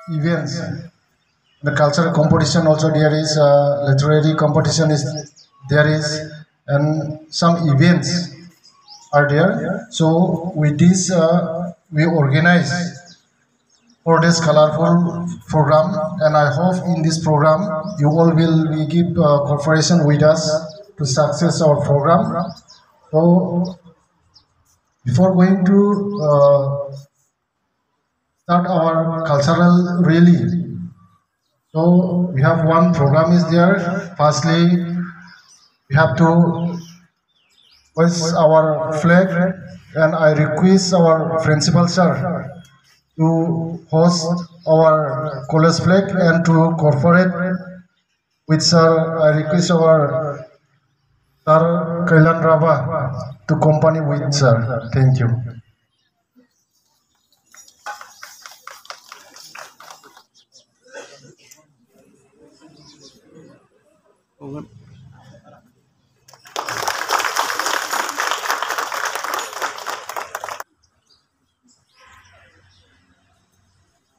Events. The cultural competition also there is, literary competition is there is, and some events are there. So with this, we organize for this colorful program, and I hope in this program you all will be give cooperation with us to success our program. So before going to start our cultural rally. So we have one program is there. Firstly, we have to hoist our flag, and I request our principal sir to host our college flag and to cooperate with sir. I request our sir Kailan Rava to accompany with sir. Thank you.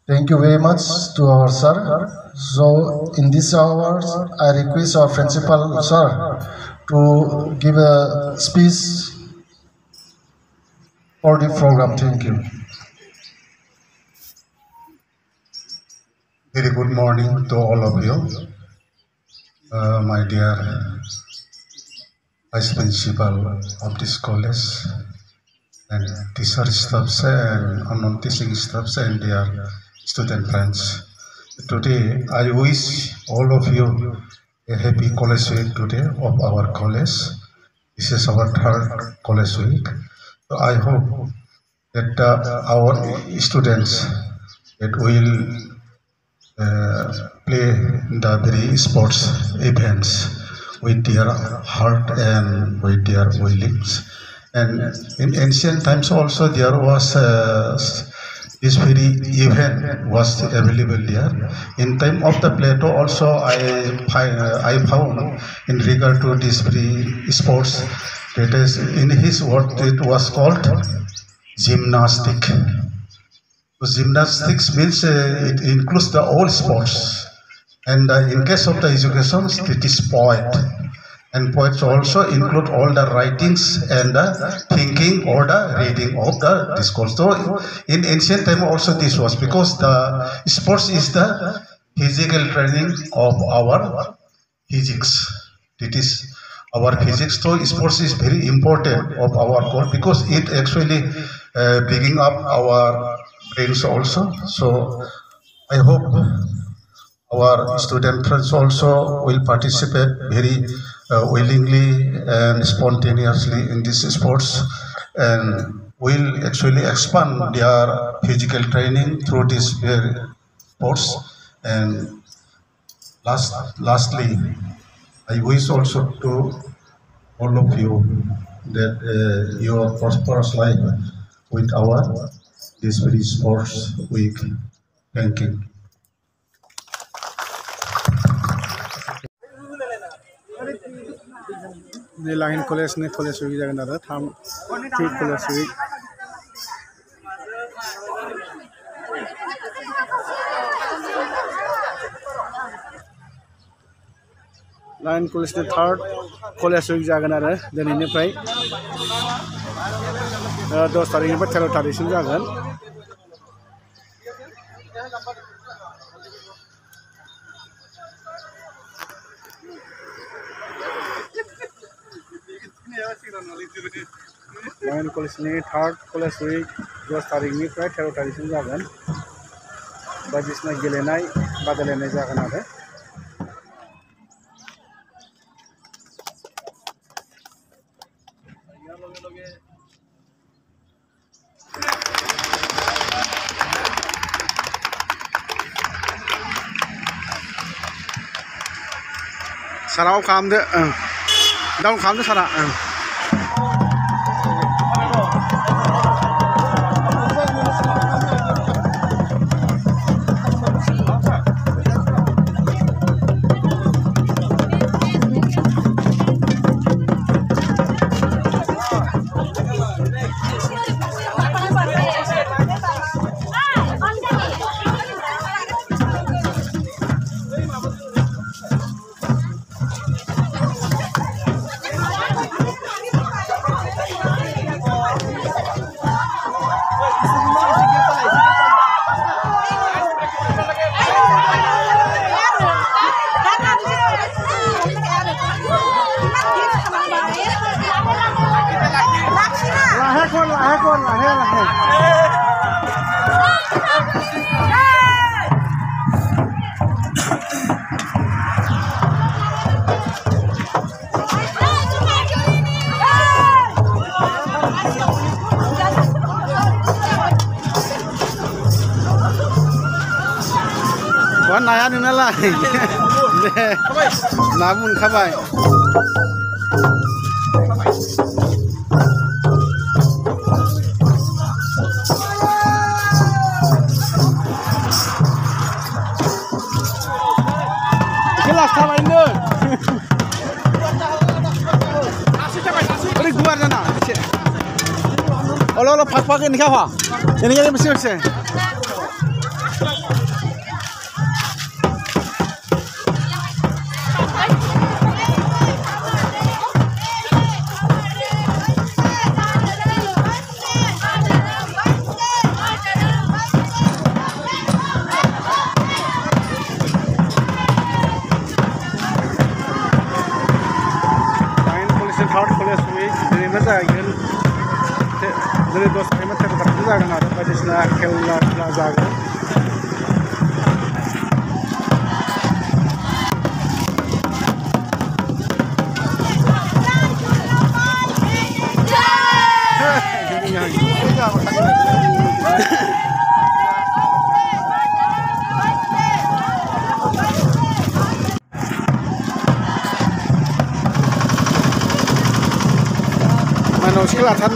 Thank you very much to our sir. So in this hours, I request our principal sir to give a speech for the program. Thank you. Very good morning to all of you, my dear Vice Principal of this college and teacher staffs and non-teaching staffs and their student friends. Today, I wish all of you a happy college week today of our college. This is our third college week. So I hope that our students that will play the very sports events with their heart and with their willings. And in ancient times also there was this very event was available there. In time of the Plato also I found in regard to this very sports, that is in his word it was called gymnastic. So gymnastics means it includes the all sports, and in case of the education, it is poet, and poets also include all the writings and the thinking or the reading of the discourse. So in ancient time also this was, because the sports is the physical training of our physics. It is our physics. So sports is very important of our core, because it actually bringing up our brains also. So I hope our student friends also will participate very willingly and spontaneously in this sports, and will actually expand their physical training through this very sports. And lastly, I wish also to all of you that your prosperous life with our this very sports week. Thank you. The line college ne college week jagan ada tham thi college week line college ne third college week jagan ada deni nifrai 10 tarikh niफ्राय 13 तारिखसिम जागोन Line college ni third college week 10 तारिख निफ्राय 13 तारिखसिम जागोन बायदिसिना गेलेनाय बादायलायनाय जागोन आरो सारा अफ खालामदो डाउन खालामदो सारा नाया नोंनालाय दे ना मोनखाबाय kelas tabayनो ओरै गुवार जाना एसे अल फाक ini apa ini yang bersih third college week dari mana jalan dari dos time terdapat jalan ada bagisnya keluar jalan Selatan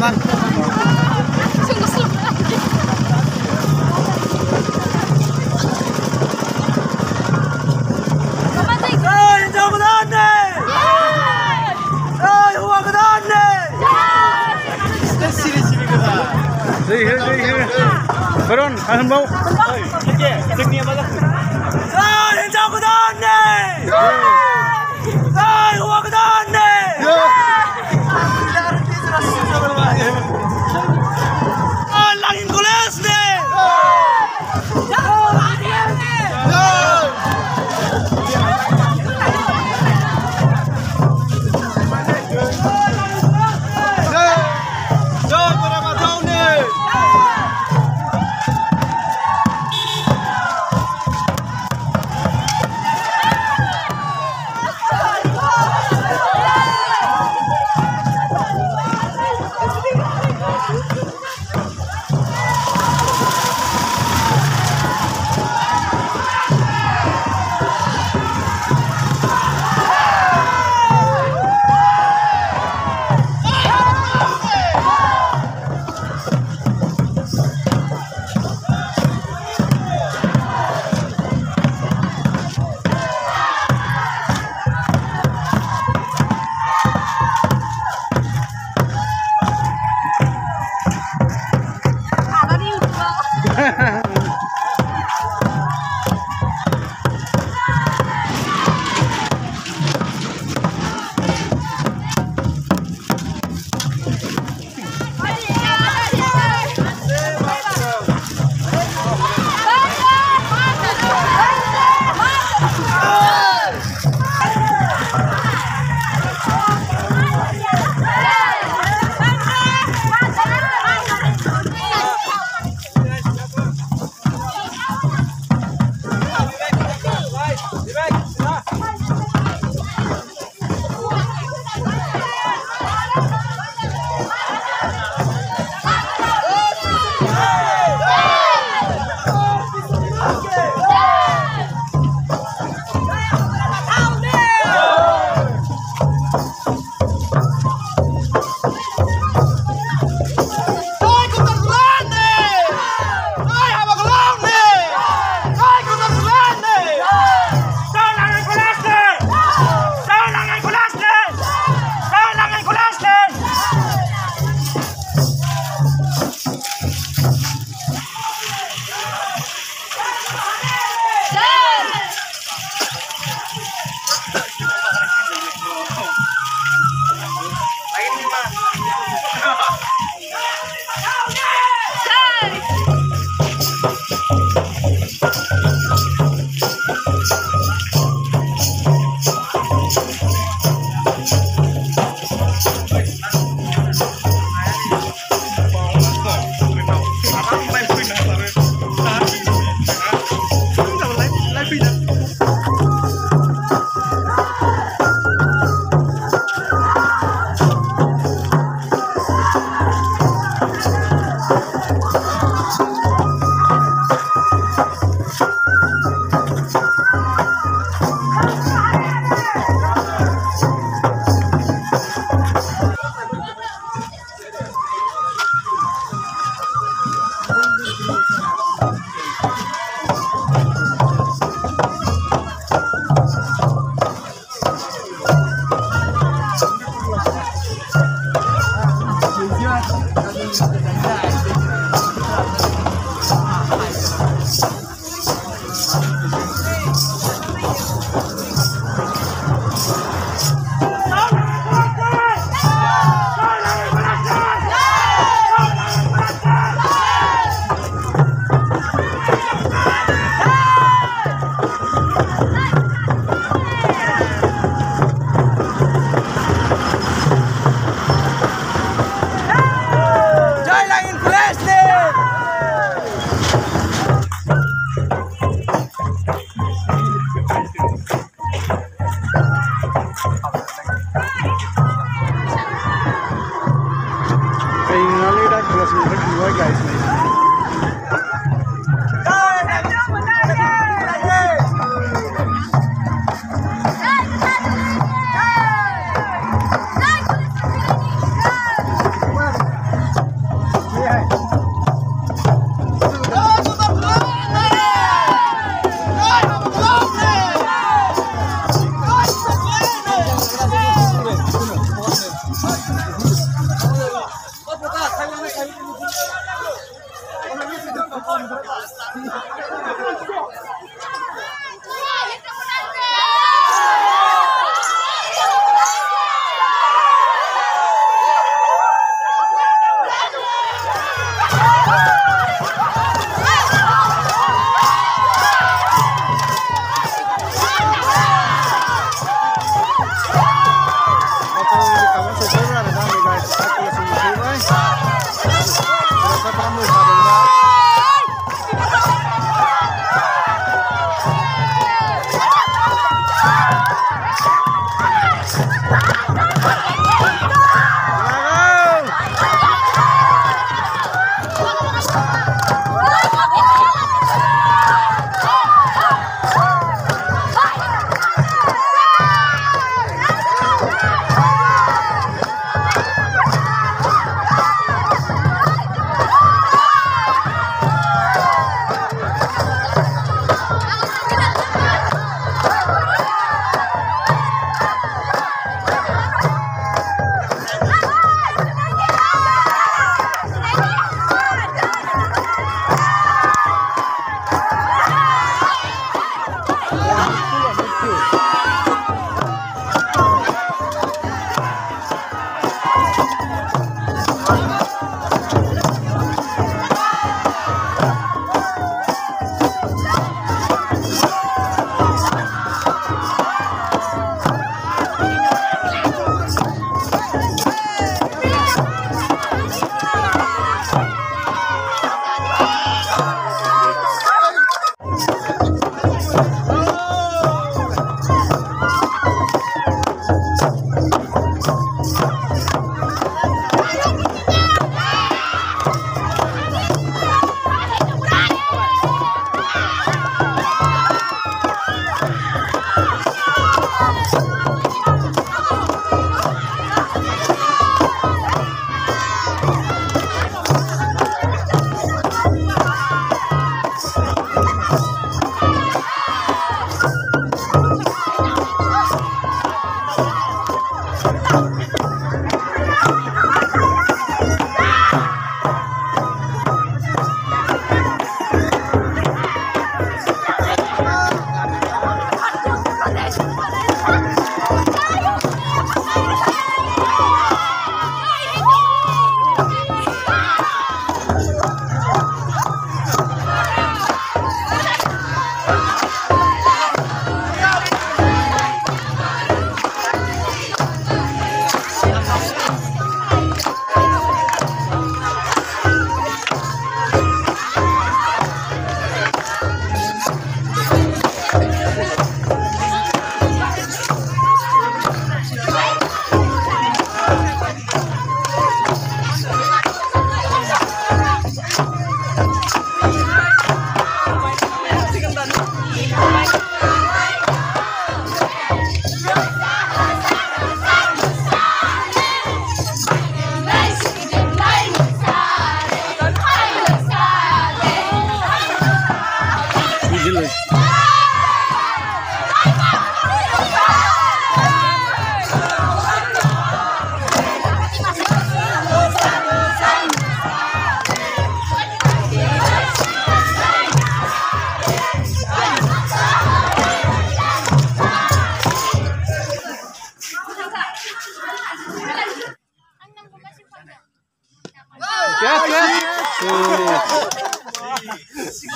Baron, akan bau. Tekniknya banyak. Hijau kedan nih. Uang kedan nih. Langin kules nih.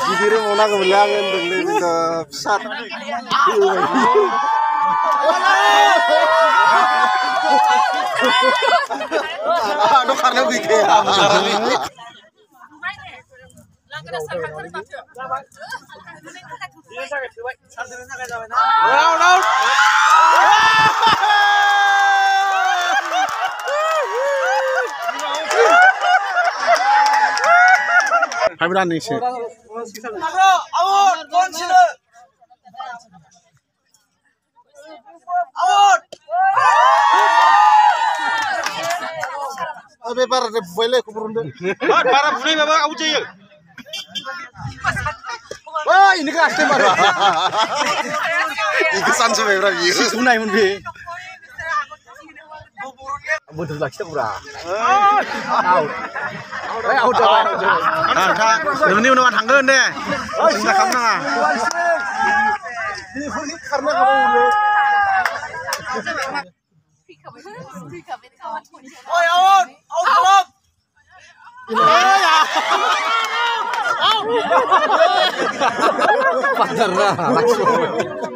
Bibirnya mau nak kebelangan dengan kita pesat. Aduh karena bikin. Kami berani sih. Out, consider. Out. Abe para de boleh kuburunde. Para boleh memang aku cil. Wah ini kelas baru. Ini kesan sebenarnya. Sunai mun be. Betul lagi kita pura. Out. Out coba. Ini udah hangen deh. Sudah kamu nggak? Ini karena kamu udah. Oi, out club. Pacar lah langsung.